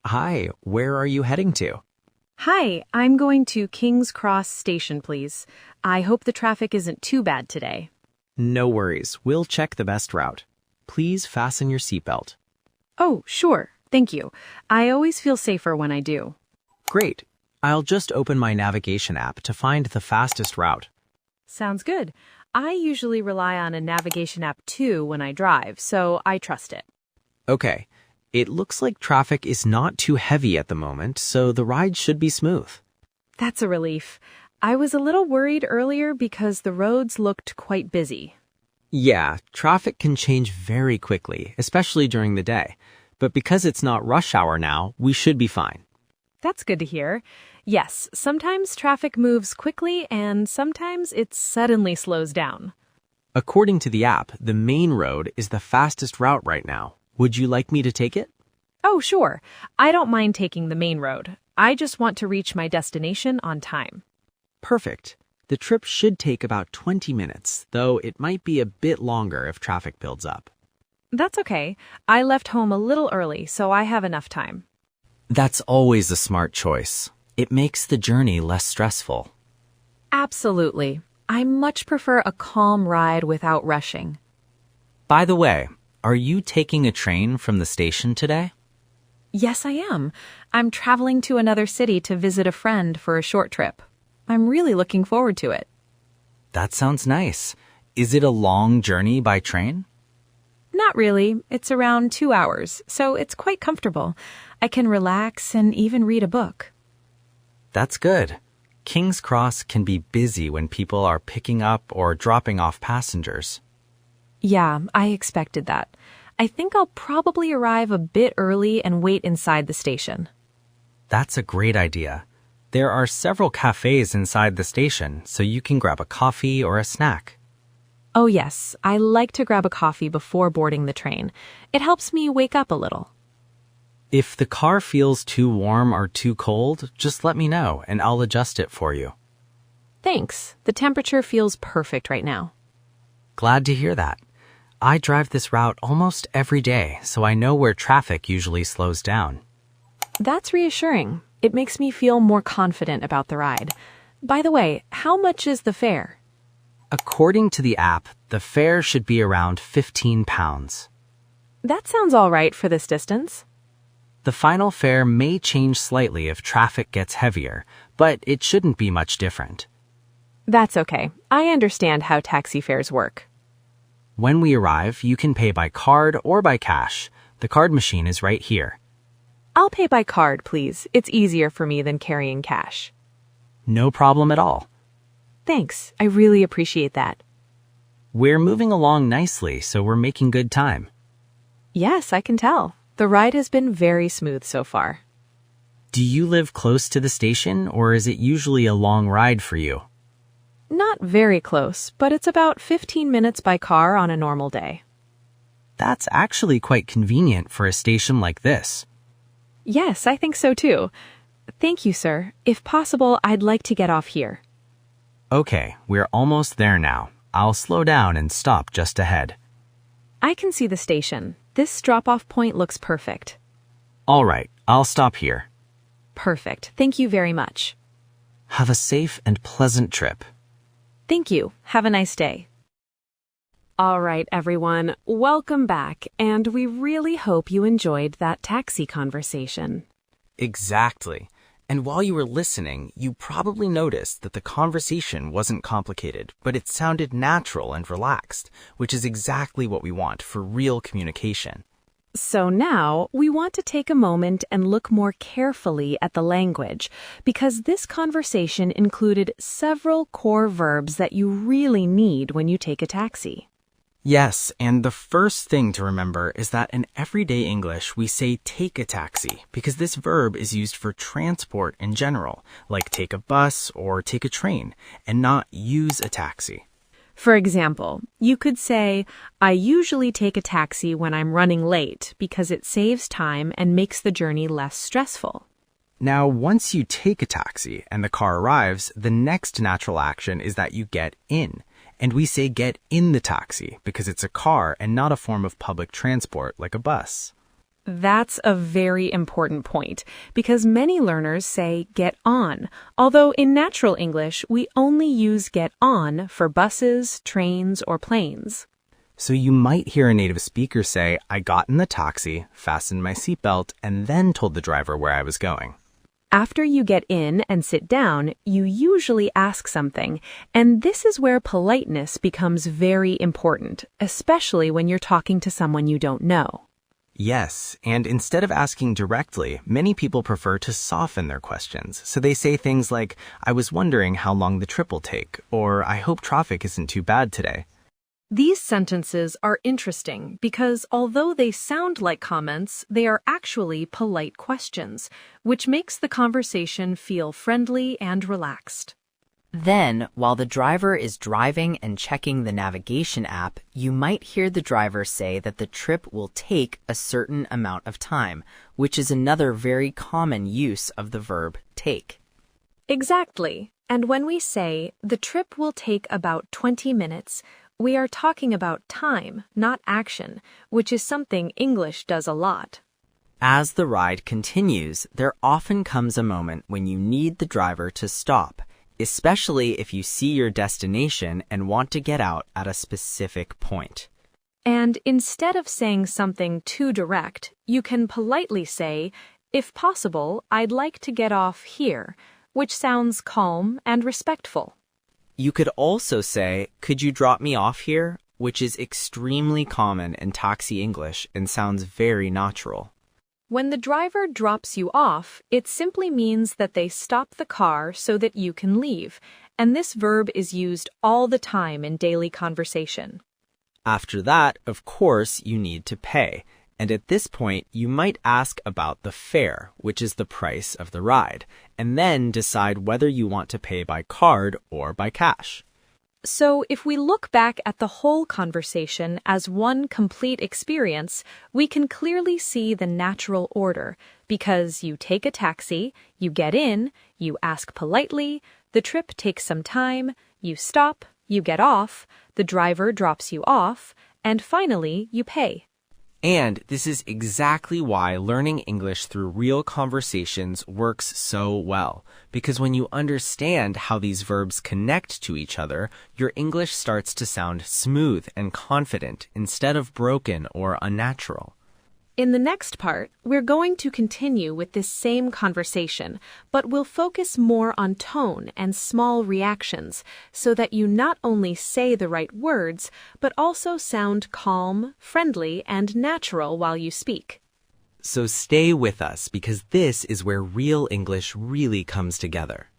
Hi, where are you heading to? Hi, I'm going to King's Cross Station, please. I hope the traffic isn't too bad today. No worries, we'll check the best route. Please fasten your seatbelt. Oh, sure. Thank you. I always feel safer when I do. Great. I'll just open my navigation app to find the fastest route. Sounds good. I usually rely on a navigation app too when I drive, so I trust it. Okay, it looks like traffic is not too heavy at the moment, so the ride should be smooth. That's a relief. I was a little worried earlier because the roads looked quite busy. Yeah, traffic can change very quickly, especially during the day. But because it's not rush hour now, we should be fine. That's good to hear. Yes, sometimes traffic moves quickly and sometimes it suddenly slows down. According to the app, the main road is the fastest route right now. Would you like me to take it? Oh, sure. I don't mind taking the main road. I just want to reach my destination on time. Perfect. The trip should take about 20 minutes, though it might be a bit longer if traffic builds up. That's okay. I left home a little early, so I have enough time. That's always a smart choice. It makes the journey less stressful. Absolutely. I much prefer a calm ride without rushing. By the way, are you taking a train from the station today? Yes, I am. I'm traveling to another city to visit a friend for a short trip. I'm really looking forward to it. That sounds nice. Is it a long journey by train? Not really. It's around 2 hours, so it's quite comfortable. I can relax and even read a book. That's good. King's Cross can be busy when people are picking up or dropping off passengers. Yeah, I expected that. I think I'll probably arrive a bit early and wait inside the station. That's a great idea. There are several cafes inside the station, so you can grab a coffee or a snack. Oh yes, I like to grab a coffee before boarding the train. It helps me wake up a little. If the car feels too warm or too cold, just let me know and I'll adjust it for you. Thanks. The temperature feels perfect right now. Glad to hear that. I drive this route almost every day, so I know where traffic usually slows down. That's reassuring. It makes me feel more confident about the ride. By the way, how much is the fare? According to the app, the fare should be around £15. That sounds all right for this distance. The final fare may change slightly if traffic gets heavier, but it shouldn't be much different. That's okay. I understand how taxi fares work. When we arrive, you can pay by card or by cash. The card machine is right here. I'll pay by card, please. It's easier for me than carrying cash. No problem at all. Thanks. I really appreciate that. We're moving along nicely, so we're making good time. Yes, I can tell. The ride has been very smooth so far. Do you live close to the station, or is it usually a long ride for you? Not very close, but it's about 15 minutes by car on a normal day. That's actually quite convenient for a station like this. Yes, I think so too. Thank you, sir. If possible, I'd like to get off here. Okay, we're almost there now. I'll slow down and stop just ahead. I can see the station. This drop-off point looks perfect. All right, I'll stop here. Perfect. Thank you very much. Have a safe and pleasant trip. Thank you. Have a nice day. All right, everyone. Welcome back, and we really hope you enjoyed that taxi conversation. Exactly. And while you were listening, you probably noticed that the conversation wasn't complicated, but it sounded natural and relaxed, which is exactly what we want for real communication. So now we want to take a moment and look more carefully at the language, because this conversation included several core verbs that you really need when you take a taxi. Yes, and the first thing to remember is that in everyday English, we say take a taxi because this verb is used for transport in general, like take a bus or take a train, and not use a taxi. For example, you could say, I usually take a taxi when I'm running late because it saves time and makes the journey less stressful. Now, once you take a taxi and the car arrives, the next natural action is that you get in. And we say get in the taxi because it's a car and not a form of public transport like a bus. That's a very important point because many learners say get on, although in natural English we only use get on for buses, trains, or planes. So you might hear a native speaker say, I got in the taxi, fastened my seatbelt, and then told the driver where I was going. After you get in and sit down, you usually ask something, and this is where politeness becomes very important, especially when you're talking to someone you don't know. Yes, and instead of asking directly, many people prefer to soften their questions. So they say things like, I was wondering how long the trip will take, or I hope traffic isn't too bad today. These sentences are interesting because although they sound like comments, they are actually polite questions, which makes the conversation feel friendly and relaxed. Then, while the driver is driving and checking the navigation app, you might hear the driver say that the trip will take a certain amount of time, which is another very common use of the verb take. Exactly. And when we say the trip will take about 20 minutes, we are talking about time, not action, which is something English does a lot. As the ride continues, there often comes a moment when you need the driver to stop, especially if you see your destination and want to get out at a specific point. And instead of saying something too direct, you can politely say, if possible, I'd like to get off here, which sounds calm and respectful. You could also say, could you drop me off here? Which is extremely common in taxi English and sounds very natural. When the driver drops you off, it simply means that they stop the car so that you can leave, and this verb is used all the time in daily conversation. After that, of course, you need to pay, and at this point, you might ask about the fare, which is the price of the ride, and then decide whether you want to pay by card or by cash. So if we look back at the whole conversation as one complete experience, we can clearly see the natural order, because you take a taxi, you get in, you ask politely, the trip takes some time, you stop, you get off, the driver drops you off, and finally you pay. And this is exactly why learning English through real conversations works so well. Because when you understand how these verbs connect to each other, your English starts to sound smooth and confident instead of broken or unnatural. In the next part, we're going to continue with this same conversation, but we'll focus more on tone and small reactions so that you not only say the right words, but also sound calm, friendly, and natural while you speak. So stay with us because this is where real English really comes together.